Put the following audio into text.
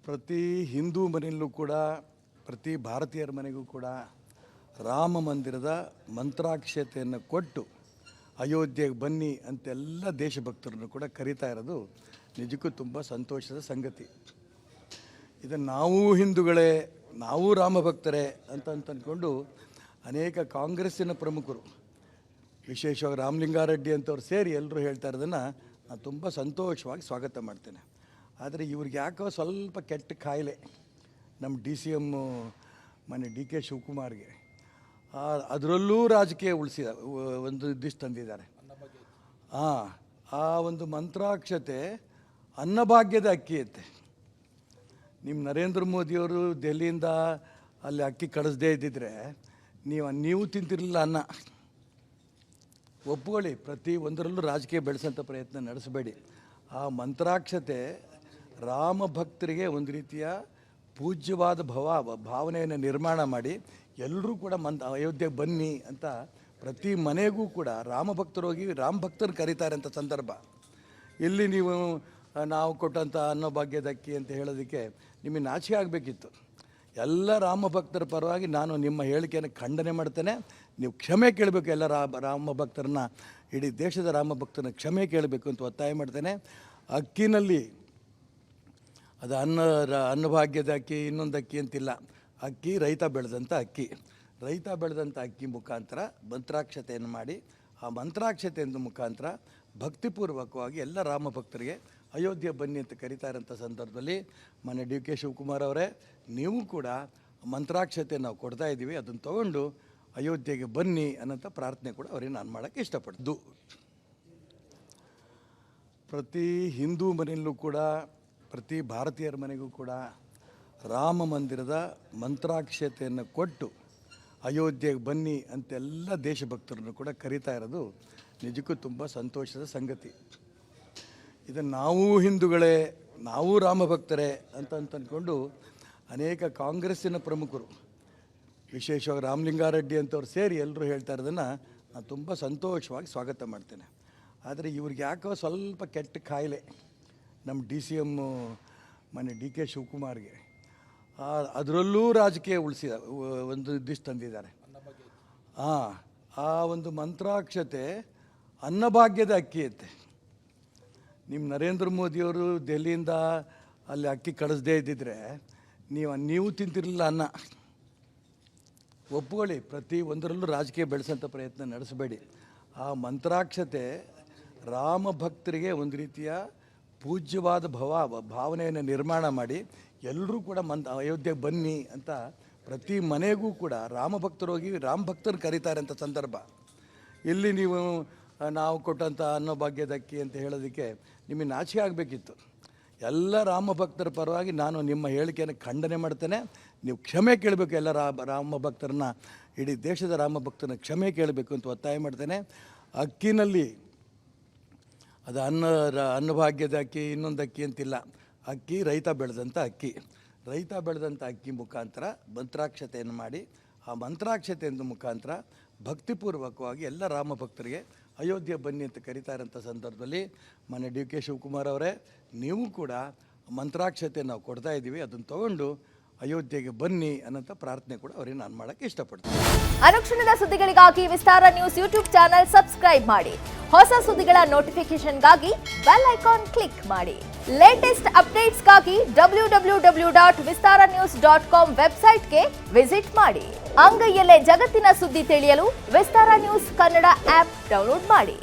ಪ್ರತಿ ಹಿಂದೂ ಮನೆಯಲ್ಲೂ ಕೂಡ ಪ್ರತಿ ಭಾರತೀಯರ ಮನೆಗೂ ಕೂಡ ರಾಮ ಮಂದಿರದ ಮಂತ್ರಾಕ್ಷತೆಯನ್ನು ಕೊಟ್ಟು ಅಯೋಧ್ಯೆಗೆ ಬನ್ನಿ ಅಂತೆಲ್ಲ ದೇಶಭಕ್ತರನ್ನು ಕೂಡ ಕರೀತಾ ಇರೋದು ನಿಜಕ್ಕೂ ತುಂಬ ಸಂತೋಷದ ಸಂಗತಿ. ಇದನ್ನು ನಾವು ಹಿಂದೂಗಳೇ, ನಾವು ರಾಮಭಕ್ತರೇ ಅಂತ ಅಂದ್ಕೊಂಡು ಅನೇಕ ಕಾಂಗ್ರೆಸ್ಸಿನ ಪ್ರಮುಖರು, ವಿಶೇಷವಾಗಿ ರಾಮಲಿಂಗಾರೆಡ್ಡಿ ಅಂತವ್ರು ಸೇರಿ ಎಲ್ಲರೂ ಹೇಳ್ತಾ ಇರೋದನ್ನು ನಾನು ತುಂಬ ಸಂತೋಷವಾಗಿ ಸ್ವಾಗತ ಮಾಡ್ತೇನೆ. ಆದರೆ ಇವ್ರಿಗೆ ಯಾಕೋ ಸ್ವಲ್ಪ ಕೆಟ್ಟ ಕಾಯಿಲೆ, ನಮ್ಮ DCM ಮನೆ DK ಶಿವಕುಮಾರ್ಗೆ ಅದರಲ್ಲೂ ರಾಜಕೀಯ ಉಳಿಸಿದ ಒಂದು ದಿಷ್ಟು ತಂದಿದ್ದಾರೆ. ಆ ಒಂದು ಮಂತ್ರಾಕ್ಷತೆ ಅನ್ನಭಾಗ್ಯದ ಅಕ್ಕಿ ಐತೆ. ನಿಮ್ಮ ನರೇಂದ್ರ ಮೋದಿಯವರು ಡೆಲ್ಲಿಯಿಂದ ಅಲ್ಲಿ ಅಕ್ಕಿ ಕಳಿಸ್ದೇ ಇದ್ದಿದ್ರೆ ನೀವು ತಿಂತಿರಲಿಲ್ಲ ಅನ್ನ. ಒಪ್ಕೊಳ್ಳಿ, ಪ್ರತಿ ಒಂದರಲ್ಲೂ ರಾಜಕೀಯ ಬೆಳೆಸೋಂಥ ಪ್ರಯತ್ನ ನಡೆಸಬೇಡಿ. ಆ ಮಂತ್ರಾಕ್ಷತೆ ರಾಮ ಭಕ್ತರಿಗೆ ಒಂದು ರೀತಿಯ ಪೂಜ್ಯವಾದ ಭಾವನೆಯನ್ನು ನಿರ್ಮಾಣ ಮಾಡಿ ಎಲ್ಲರೂ ಕೂಡ ಅಯೋಧ್ಯೆಗೆ ಬನ್ನಿ ಅಂತ ಪ್ರತಿ ಮನೆಗೂ ಕೂಡ ರಾಮ ಭಕ್ತರು ಹೋಗಿ ರಾಮ ಭಕ್ತರು ಕರೀತಾರೆ ಅಂತ ಸಂದರ್ಭ. ಇಲ್ಲಿ ನೀವು ನಾವು ಕೊಟ್ಟಂಥ ಅನ್ನಭಾಗ್ಯದ ಅಕ್ಕಿ ಅಂತ ಹೇಳೋದಕ್ಕೆ ನಿಮಗೆ ನಾಚಿಕೆ ಆಗಬೇಕಿತ್ತು. ಎಲ್ಲ ರಾಮ ಭಕ್ತರ ಪರವಾಗಿ ನಾನು ನಿಮ್ಮ ಹೇಳಿಕೆಯನ್ನು ಖಂಡನೆ ಮಾಡ್ತೇನೆ. ನೀವು ಕ್ಷಮೆ ಕೇಳಬೇಕು. ಎಲ್ಲ ರಾಮ ಭಕ್ತರನ್ನ, ಇಡೀ ದೇಶದ ರಾಮ ಭಕ್ತರನ್ನ ಕ್ಷಮೆ ಕೇಳಬೇಕು ಅಂತ ಒತ್ತಾಯ ಮಾಡ್ತೇನೆ. ಅಕ್ಕಿನಲ್ಲಿ ಅದು ಅನ್ನಭಾಗ್ಯದ ಅಕ್ಕಿ, ಇನ್ನೊಂದು ಅಕ್ಕಿ ಅಂತಿಲ್ಲ. ಅಕ್ಕಿ ರೈತ ಬೆಳೆದಂಥ ಅಕ್ಕಿ ಮುಖಾಂತರ ಮಂತ್ರಾಕ್ಷತೆಯನ್ನು ಮಾಡಿ, ಆ ಮಂತ್ರಾಕ್ಷತೆಯಿಂದ ಮುಖಾಂತರ ಭಕ್ತಿಪೂರ್ವಕವಾಗಿ ಎಲ್ಲ ರಾಮ ಭಕ್ತರಿಗೆ ಅಯೋಧ್ಯೆ ಬನ್ನಿ ಅಂತ ಕರೀತಾ ಇರೋಂಥ ಸಂದರ್ಭದಲ್ಲಿ ಮನೆ DK ಶಿವಕುಮಾರ್ ಅವರೇ, ನೀವು ಕೂಡ ಮಂತ್ರಾಕ್ಷತೆ ನಾವು ಕೊಡ್ತಾ ಇದ್ದೀವಿ, ಅದನ್ನು ತೊಗೊಂಡು ಅಯೋಧ್ಯೆಗೆ ಬನ್ನಿ ಅನ್ನೋಂಥ ಪ್ರಾರ್ಥನೆ ಕೂಡ ಅವರಿಗೆ ನಾನು ಮಾಡೋಕ್ಕೆ ಇಷ್ಟಪಡ್ದು. ಪ್ರತಿ ಹಿಂದೂ ಮನೆಯಲ್ಲೂ ಕೂಡ ಪ್ರತಿ ಭಾರತೀಯರ ಮನೆಗೂ ಕೂಡ ರಾಮ ಮಂದಿರದ ಮಂತ್ರಾಕ್ಷತೆಯನ್ನು ಕೊಟ್ಟು ಅಯೋಧ್ಯೆಗೆ ಬನ್ನಿ ಅಂತೆಲ್ಲ ದೇಶಭಕ್ತರನ್ನು ಕೂಡ ಕರೀತಾ ಇರೋದು ನಿಜಕ್ಕೂ ತುಂಬ ಸಂತೋಷದ ಸಂಗತಿ. ಇದನ್ನು ನಾವು ಹಿಂದೂಗಳೇ, ನಾವು ರಾಮಭಕ್ತರೇ ಅಂತ ಅಂದ್ಕೊಂಡು ಅನೇಕ ಕಾಂಗ್ರೆಸ್ಸಿನ ಪ್ರಮುಖರು, ವಿಶೇಷವಾಗಿ ರಾಮಲಿಂಗಾರೆಡ್ಡಿ ಅಂತವ್ರು ಸೇರಿ ಎಲ್ಲರೂ ಹೇಳ್ತಾ ಇರೋದನ್ನು ನಾನು ತುಂಬ ಸಂತೋಷವಾಗಿ ಸ್ವಾಗತ ಮಾಡ್ತೇನೆ. ಆದರೆ ಇವ್ರಿಗೆ ಯಾಕೋ ಸ್ವಲ್ಪ ಕೆಟ್ಟ ಕಾಯಿಲೆ, ನಮ್ಮ DCM ಮನೆ DK ಶಿವಕುಮಾರ್ಗೆ ಅದರಲ್ಲೂ ರಾಜಕೀಯ ಉಳಿಸಿದ ಒಂದು ದಿಷ್ಟು ತಂದಿದ್ದಾರೆ. ಆ ಒಂದು ಮಂತ್ರಾಕ್ಷತೆ ಅನ್ನಭಾಗ್ಯದ ಅಕ್ಕಿ ಐತೆ. ನಿಮ್ಮ ನರೇಂದ್ರ ಮೋದಿಯವರು ಡೆಲ್ಲಿಯಿಂದ ಅಲ್ಲಿ ಅಕ್ಕಿ ಕಳಿಸ್ದೇ ಇದ್ದಿದ್ರೆ ನೀವು ತಿಂತಿರಲಿಲ್ಲ ಅನ್ನ. ಒಪ್ಕೊಳ್ಳಿ, ಪ್ರತಿ ಒಂದರಲ್ಲೂ ರಾಜಕೀಯ ಬೆಳೆಸೋಂಥ ಪ್ರಯತ್ನ ನಡೆಸಬೇಡಿ. ಆ ಮಂತ್ರಾಕ್ಷತೆ ರಾಮ ಭಕ್ತರಿಗೆ ಒಂದು ರೀತಿಯ ಪೂಜ್ಯವಾದ ಭಾವನೆಯನ್ನು ನಿರ್ಮಾಣ ಮಾಡಿ ಎಲ್ಲರೂ ಕೂಡ ಅಯೋಧ್ಯೆಗೆ ಬನ್ನಿ ಅಂತ ಪ್ರತಿ ಮನೆಗೂ ಕೂಡ ರಾಮ ಭಕ್ತರು ಹೋಗಿ ರಾಮ ಭಕ್ತರು ಕರೀತಾರೆ ಅಂತ ಸಂದರ್ಭ. ಇಲ್ಲಿ ನೀವು ನಾವು ಕೊಟ್ಟಂಥ ಅನ್ನಭಾಗ್ಯದ ಅಕ್ಕಿ ಅಂತ ಹೇಳೋದಕ್ಕೆ ನಿಮಗೆ ನಾಚಿಕೆ ಆಗಬೇಕಿತ್ತು. ಎಲ್ಲ ರಾಮ ಭಕ್ತರ ಪರವಾಗಿ ನಾನು ನಿಮ್ಮ ಹೇಳಿಕೆಯನ್ನು ಖಂಡನೆ ಮಾಡ್ತೇನೆ. ನೀವು ಕ್ಷಮೆ ಕೇಳಬೇಕು. ಎಲ್ಲ ರಾಮ ಭಕ್ತರನ್ನ, ಇಡೀ ದೇಶದ ರಾಮ ಭಕ್ತರನ್ನ ಕ್ಷಮೆ ಕೇಳಬೇಕು ಅಂತ ಒತ್ತಾಯ ಮಾಡ್ತೇನೆ. ಅಕ್ಕಿನಲ್ಲಿ ಅದು ಅನ್ನಭಾಗ್ಯದ ಅಕ್ಕಿ, ಇನ್ನೊಂದು ಅಕ್ಕಿ ಅಂತಿಲ್ಲ. ಅಕ್ಕಿ ರೈತ ಬೆಳೆದಂಥ ಅಕ್ಕಿ ಮುಖಾಂತರ ಮಂತ್ರಾಕ್ಷತೆಯನ್ನು ಮಾಡಿ, ಆ ಮಂತ್ರಾಕ್ಷತೆಯಿಂದ ಮುಖಾಂತರ ಭಕ್ತಿಪೂರ್ವಕವಾಗಿ ಎಲ್ಲ ರಾಮ ಭಕ್ತರಿಗೆ ಅಯೋಧ್ಯೆ ಬನ್ನಿ ಅಂತ ಕರೀತಾ ಇರೋಂಥ ಸಂದರ್ಭದಲ್ಲಿ ಮನೆ DK ಶಿವಕುಮಾರ್ ಅವರೇ, ನೀವು ಕೂಡ ಮಂತ್ರಾಕ್ಷತೆ ನಾವು ಕೊಡ್ತಾ ಇದ್ದೀವಿ, ಅದನ್ನು ತೊಗೊಂಡು ಅಯೋಧ್ಯೆಗೆ ಬನ್ನಿ ಅನ್ನೋಂಥ ಪ್ರಾರ್ಥನೆ ಕೂಡ ಅವರಿಗೆ ನಾನು ಮಾಡೋಕ್ಕೆ ಇಷ್ಟಪಡ್ತೀನಿ. ಅನುಕ್ಷಣದ ಸುದ್ದಿಗಳಿಗಾಗಿ ವಿಸ್ತಾರ ನ್ಯೂಸ್ ಯೂಟ್ಯೂಬ್ ಚಾನಲ್ ಸಬ್ಸ್ಕ್ರೈಬ್ ಮಾಡಿ. ಹೊಸ ಸುದ್ದಿಗಳ ನೋಟಿಫಿಕೇಶನ್ಗಾಗಿ ಬೆಲ್ ಐಕಾನ್ ಕ್ಲಿಕ್ ಮಾಡಿ. ಲೇಟೆಸ್ಟ್ ಅಪ್ಡೇಟ್ಸ್ಗಾಗಿ www.vistaranews.com ವೆಬ್ಸೈಟ್ಗೆ ವಿಸಿಟ್ ಮಾಡಿ. ಅಂಗೈಯಲ್ಲೇ ಜಗತ್ತಿನ ಸುದ್ದಿ ತಿಳಿಯಲು ವಿಸ್ತಾರ ನ್ಯೂಸ್ ಕನ್ನಡ ಆಪ್ ಡೌನ್ಲೋಡ್ ಮಾಡಿ.